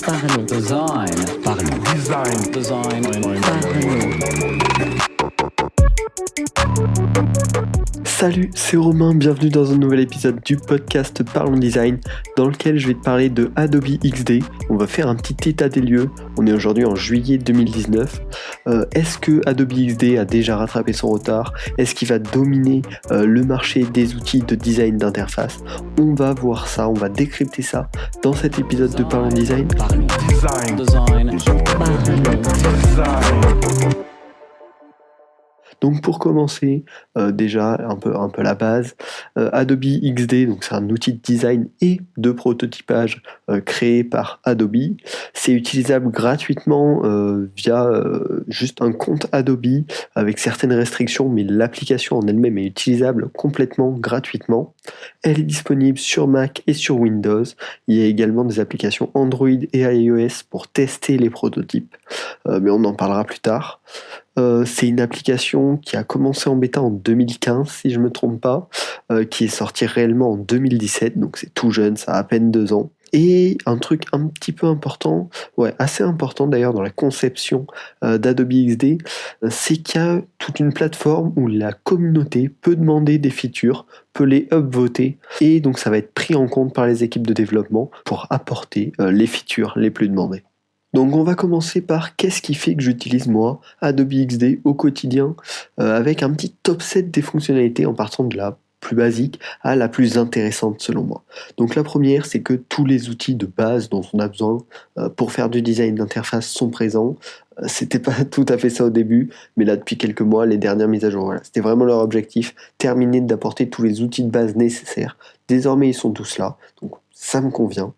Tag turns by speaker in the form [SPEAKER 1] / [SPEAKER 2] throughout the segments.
[SPEAKER 1] Parlons.
[SPEAKER 2] Design.
[SPEAKER 3] Parlons.
[SPEAKER 2] Design.
[SPEAKER 4] Salut, c'est Romain, bienvenue dans un nouvel épisode du podcast Parlons Design dans lequel je vais te parler de Adobe XD. On va faire un petit état des lieux, on est aujourd'hui en juillet 2019. Est-ce que Adobe XD a déjà rattrapé son retard? Est-ce qu'il va dominer le marché des outils de design d'interface? On va voir ça, on va décrypter ça dans cet épisode de Parlons Design.
[SPEAKER 2] Design.
[SPEAKER 4] Donc pour commencer, déjà un peu la base, Adobe XD, donc c'est un outil de design et de prototypage créé par Adobe. C'est utilisable gratuitement via juste un compte Adobe avec certaines restrictions, mais l'application en elle-même est utilisable complètement gratuitement. Elle est disponible sur Mac et sur Windows. Il y a également des applications Android et iOS pour tester les prototypes, mais on en parlera plus tard. C'est une application qui a commencé en bêta en 2015 si je ne me trompe pas, qui est sortie réellement en 2017, donc c'est tout jeune, ça a à peine 2 ans. Et un truc un petit peu important, assez important d'ailleurs dans la conception d'Adobe XD, c'est qu'il y a toute une plateforme où la communauté peut demander des features, peut les upvoter, et donc ça va être pris en compte par les équipes de développement pour apporter les features les plus demandées. Donc on va commencer par qu'est-ce qui fait que j'utilise moi Adobe XD au quotidien avec un petit top 7 des fonctionnalités en partant de la plus basique à la plus intéressante selon moi. Donc la première, c'est que tous les outils de base dont on a besoin pour faire du design d'interface sont présents. C'était pas tout à fait ça au début, mais là depuis quelques mois, les dernières mises à jour, voilà, c'était vraiment leur objectif, terminer d'apporter tous les outils de base nécessaires. Désormais ils sont tous là, donc ça me convient.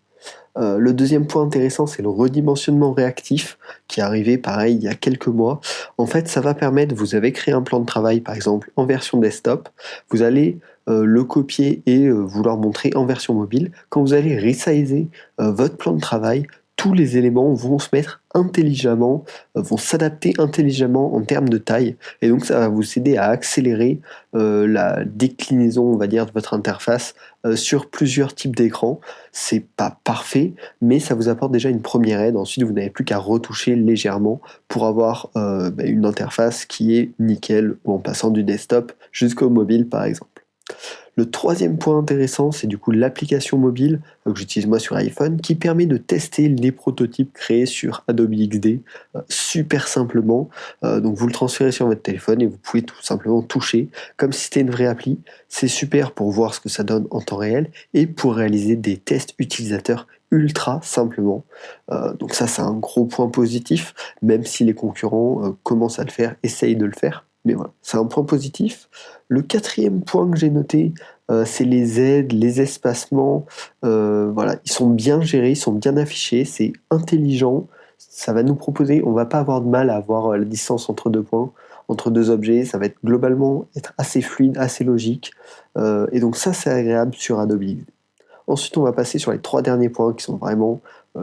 [SPEAKER 4] Le deuxième point intéressant, c'est le redimensionnement réactif qui est arrivé pareil il y a quelques mois. En fait, ça va permettre, vous avez créé un plan de travail par exemple en version desktop, vous allez le copier et vous montrer en version mobile. Quand vous allez resizer votre plan de travail, tous les éléments vont se mettre intelligemment, vont s'adapter intelligemment en termes de taille, et donc ça va vous aider à accélérer la déclinaison, on va dire, de votre interface sur plusieurs types d'écrans. C'est pas parfait, mais ça vous apporte déjà une première aide. Ensuite, vous n'avez plus qu'à retoucher légèrement pour avoir une interface qui est nickel, ou en passant du desktop jusqu'au mobile par exemple. Le troisième point intéressant, c'est du coup l'application mobile que j'utilise moi sur iPhone qui permet de tester les prototypes créés sur Adobe XD super simplement. Donc vous le transférez sur votre téléphone et vous pouvez tout simplement toucher comme si c'était une vraie appli. C'est super pour voir ce que ça donne en temps réel et pour réaliser des tests utilisateurs ultra simplement. Donc ça, c'est un gros point positif, même si les concurrents commencent à le faire, essayent de le faire. Mais voilà, c'est un point positif. Le quatrième point que j'ai noté, c'est les aides, les espacements. Voilà, ils sont bien gérés, ils sont bien affichés, c'est intelligent. Ça va nous proposer, on va pas avoir de mal à avoir la distance entre deux points, entre deux objets. Ça va être globalement être assez fluide, assez logique. Et donc ça, c'est agréable sur Adobe XD. Ensuite, on va passer sur les 3 derniers points qui sont vraiment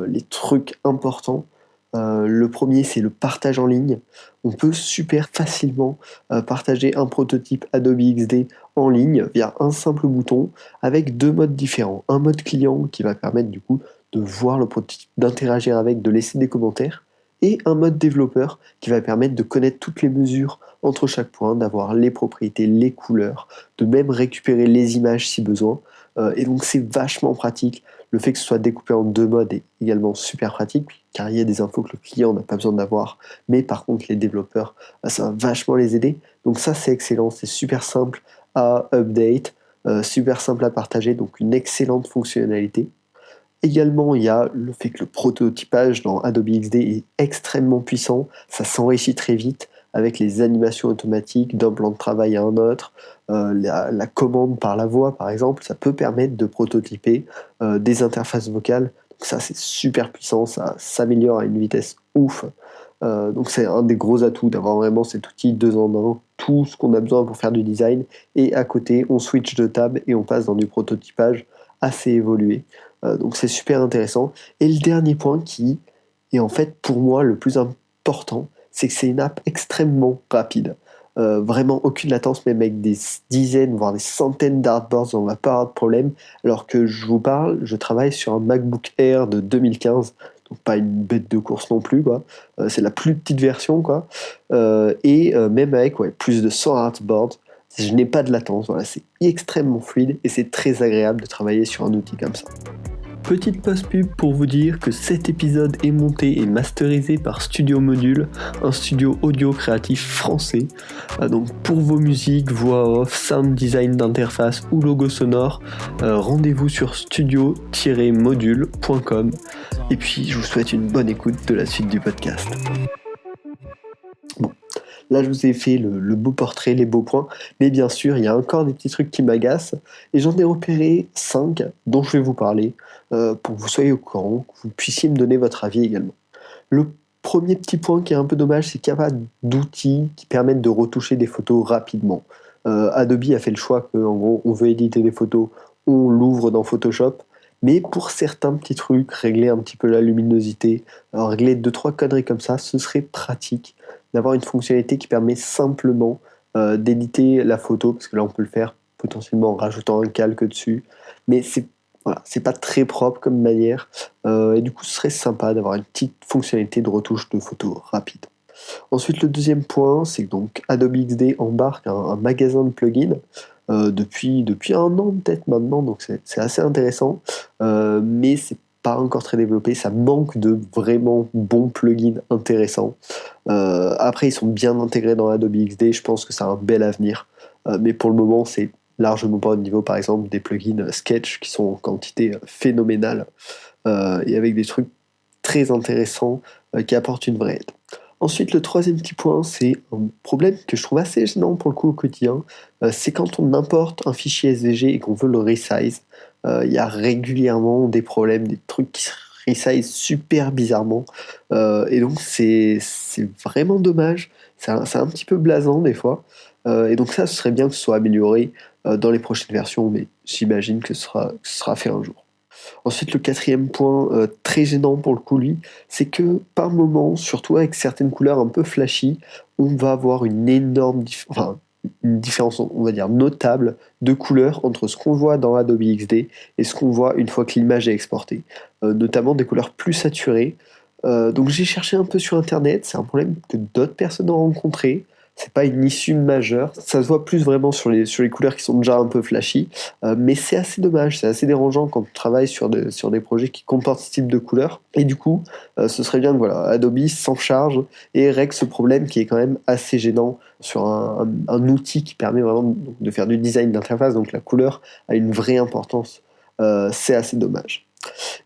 [SPEAKER 4] les trucs importants. Le premier, c'est le partage en ligne. On peut super facilement partager un prototype Adobe XD en ligne via un simple bouton avec 2 modes différents. Un mode client qui va permettre du coup de voir le prototype, d'interagir avec, de laisser des commentaires, et un mode développeur qui va permettre de connaître toutes les mesures entre chaque point, d'avoir les propriétés, les couleurs, de même récupérer les images si besoin. Et donc c'est vachement pratique. Le fait que ce soit découpé en 2 modes est également super pratique, car il y a des infos que le client n'a pas besoin d'avoir, mais par contre les développeurs, ça va vachement les aider. Donc ça, c'est excellent, c'est super simple à update, super simple à partager, donc une excellente fonctionnalité. Également, il y a le fait que le prototypage dans Adobe XD est extrêmement puissant, ça s'enrichit très vite avec les animations automatiques d'un plan de travail à un autre, la commande par la voix par exemple, ça peut permettre de prototyper des interfaces vocales. Donc ça, c'est super puissant, ça s'améliore à une vitesse ouf. Donc c'est un des gros atouts d'avoir vraiment cet outil 2 en 1, tout ce qu'on a besoin pour faire du design, et à côté on switch de tab et on passe dans du prototypage assez évolué. Donc c'est super intéressant. Et le dernier point qui est en fait pour moi le plus important, c'est que c'est une app extrêmement rapide. Vraiment aucune latence, même avec des dizaines, voire des centaines d'artboards, on va pas avoir de problème. Alors que je vous parle, je travaille sur un MacBook Air de 2015, donc pas une bête de course non plus, quoi. C'est la plus petite version, quoi. Même avec plus de 100 artboards, je n'ai pas de latence. Voilà, c'est extrêmement fluide et c'est très agréable de travailler sur un outil comme ça. Petite pause pub pour vous dire que cet épisode est monté et masterisé par Studio Module, un studio audio créatif français. Donc pour vos musiques, voix off, sound design d'interface ou logo sonore, rendez-vous sur studio-module.com. Et puis je vous souhaite une bonne écoute de la suite du podcast. Bon, là je vous ai fait le beau portrait, les beaux points, mais bien sûr il y a encore des petits trucs qui m'agacent, et j'en ai repéré 5 dont je vais vous parler, pour que vous soyez au courant, que vous puissiez me donner votre avis également. Le premier petit point qui est un peu dommage, c'est qu'il n'y a pas d'outils qui permettent de retoucher des photos rapidement. Adobe a fait le choix que, en gros, on veut éditer des photos, on l'ouvre dans Photoshop, mais pour certains petits trucs, régler un petit peu la luminosité, régler 2-3 conneries comme ça, ce serait pratique d'avoir une fonctionnalité qui permet simplement d'éditer la photo, parce que là on peut le faire potentiellement en rajoutant un calque dessus, mais c'est pas très propre comme manière, et du coup ce serait sympa d'avoir une petite fonctionnalité de retouche de photos rapide. Ensuite, le deuxième point, c'est que donc Adobe XD embarque un magasin de plugins depuis un an peut-être maintenant, donc c'est assez intéressant, mais c'est pas encore très développé, ça manque de vraiment bons plugins intéressants. Après, ils sont bien intégrés dans Adobe XD, je pense que ça a un bel avenir, mais pour le moment, c'est largement pas au niveau, par exemple, des plugins Sketch qui sont en quantité phénoménale, et avec des trucs très intéressants qui apportent une vraie aide. Ensuite, le troisième petit point, c'est un problème que je trouve assez gênant pour le coup au quotidien. C'est quand on importe un fichier SVG et qu'on veut le resize. Il y a régulièrement des problèmes, des trucs qui se resize super bizarrement. Et donc, c'est vraiment dommage. C'est un petit peu blasant des fois. Et donc ça, ce serait bien que ce soit amélioré dans les prochaines versions, mais j'imagine que ce sera fait un jour. Ensuite, le quatrième point, très gênant pour le coup, lui, c'est que par moment, surtout avec certaines couleurs un peu flashy, on va avoir une énorme une différence, on va dire, notable de couleurs entre ce qu'on voit dans Adobe XD et ce qu'on voit une fois que l'image est exportée. Notamment des couleurs plus saturées. Donc j'ai cherché un peu sur internet, c'est un problème que d'autres personnes ont rencontré. C'est pas une issue majeure, ça se voit plus vraiment sur les couleurs qui sont déjà un peu flashy, mais c'est assez dommage, c'est assez dérangeant quand on travaille sur des projets qui comportent ce type de couleurs, et du coup, ce serait bien que Adobe s'en charge et règle ce problème qui est quand même assez gênant sur un outil qui permet vraiment de faire du design d'interface, donc la couleur a une vraie importance, c'est assez dommage.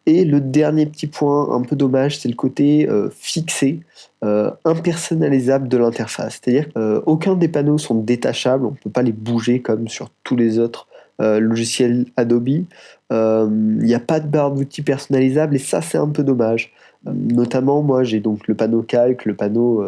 [SPEAKER 4] Et le dernier petit point un peu dommage, c'est le côté fixé, impersonnalisable de l'interface. C'est-à-dire qu'aucun des panneaux sont détachables, on ne peut pas les bouger comme sur tous les autres logiciels Adobe. Il n'y a pas de barre d'outils personnalisable et ça c'est un peu dommage. Notamment moi j'ai donc le panneau calque, le panneau,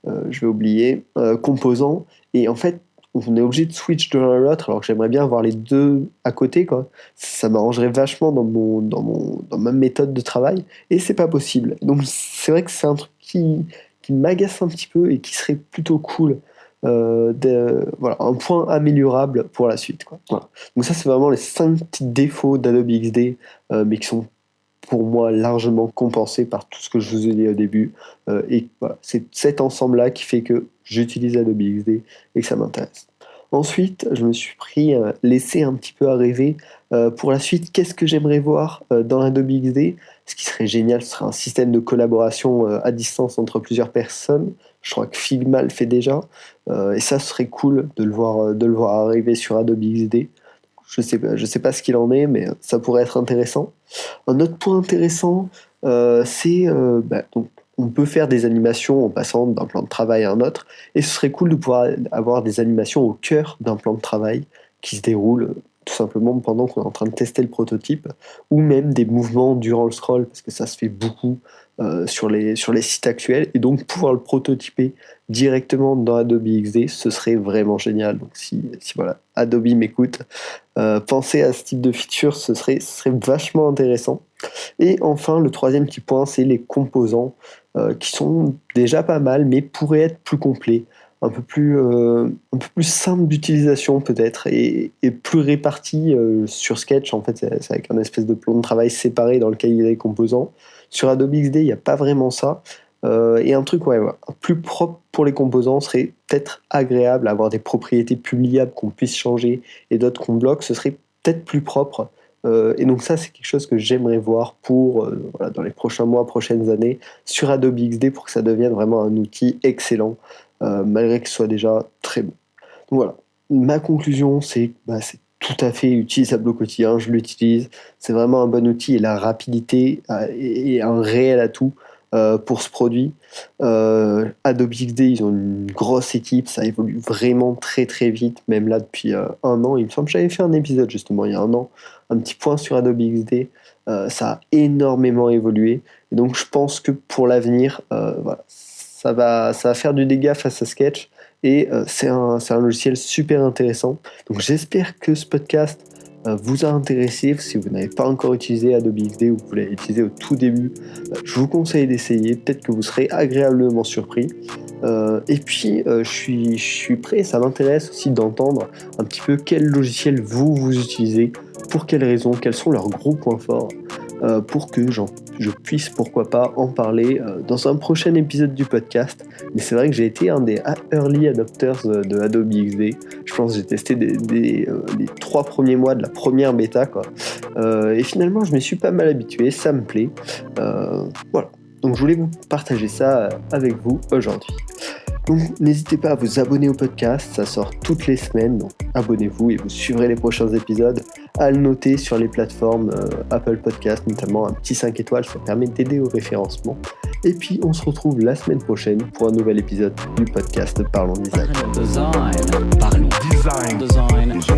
[SPEAKER 4] je vais oublier, composant, et en fait on est obligé de switch de l'un à l'autre alors que j'aimerais bien avoir les deux à côté, quoi. Ça m'arrangerait vachement dans ma méthode de travail et c'est pas possible. Donc c'est vrai que c'est un truc qui m'agace un petit peu et qui serait plutôt cool. Voilà, un point améliorable pour la suite, quoi. Voilà. Donc ça c'est vraiment les 5 petits défauts d'Adobe XD, mais qui sont pour moi largement compensés par tout ce que je vous ai dit au début, et voilà, c'est cet ensemble là qui fait que j'utilise Adobe XD et que ça m'intéresse. Ensuite, je me suis laissé un petit peu à rêver pour la suite. Qu'est-ce que j'aimerais voir dans Adobe XD? Ce qui serait génial, ce serait un système de collaboration à distance entre plusieurs personnes. Je crois que Figma le fait déjà, et ça ce serait cool de le voir arriver sur Adobe XD. Je sais pas ce qu'il en est, mais ça pourrait être intéressant. Un autre point intéressant, c'est donc on peut faire des animations en passant d'un plan de travail à un autre, et ce serait cool de pouvoir avoir des animations au cœur d'un plan de travail qui se déroule tout simplement pendant qu'on est en train de tester le prototype, ou même des mouvements durant le scroll, parce que ça se fait beaucoup sur les sites actuels, et donc pouvoir le prototyper directement dans Adobe XD, ce serait vraiment génial. Donc si voilà, Adobe m'écoute, pensez à ce type de feature, ce serait vachement intéressant. Et enfin, le troisième petit point, c'est les composants qui sont déjà pas mal, mais pourraient être plus complets, un peu plus simple d'utilisation peut-être, et plus répartis sur Sketch. En fait, c'est avec un espèce de plan de travail séparé dans lequel il y a les composants. Sur Adobe XD, il n'y a pas vraiment ça. Et un truc plus propre pour les composants serait peut-être agréable, avoir des propriétés publiables qu'on puisse changer et d'autres qu'on bloque, ce serait peut-être plus propre. Et donc ça, c'est quelque chose que j'aimerais voir pour dans les prochains mois, prochaines années, sur Adobe XD pour que ça devienne vraiment un outil excellent, malgré qu'il soit déjà très bon. Donc voilà, ma conclusion, c'est c'est tout à fait utilisable au quotidien, je l'utilise, c'est vraiment un bon outil et la rapidité est un réel atout pour ce produit. Adobe XD, ils ont une grosse équipe, ça évolue vraiment très très vite, même là depuis 1 an. Il me semble que j'avais fait un épisode justement il y a 1 an, un petit point sur Adobe XD. Ça a énormément évolué, et donc je pense que pour l'avenir, ça va faire du dégât face à Sketch, et c'est un logiciel super intéressant. Donc j'espère que ce podcast vous a intéressé. Si vous n'avez pas encore utilisé Adobe XD ou que vous l'avez utilisé au tout début, je vous conseille d'essayer, peut-être que vous serez agréablement surpris. Et puis je suis prêt, ça m'intéresse aussi d'entendre un petit peu quel logiciel vous utilisez, pour quelles raisons, quels sont leurs gros points forts, pour que je puisse pourquoi pas en parler dans un prochain épisode du podcast. Mais c'est vrai que j'ai été un des early adopters de Adobe XD. Je pense que j'ai testé les 3 premiers mois de la première bêta, quoi. Et finalement je m'y suis pas mal habitué, ça me plaît. Voilà, donc je voulais vous partager ça avec vous aujourd'hui. Donc n'hésitez pas à vous abonner au podcast, ça sort toutes les semaines, donc abonnez-vous et vous suivrez les prochains épisodes, à le noter sur les plateformes Apple Podcast, notamment un petit 5 étoiles, ça permet d'aider au référencement. Et puis on se retrouve la semaine prochaine pour un nouvel épisode du podcast Parlons Design.
[SPEAKER 2] Design. Parlons design. Design.
[SPEAKER 1] Design.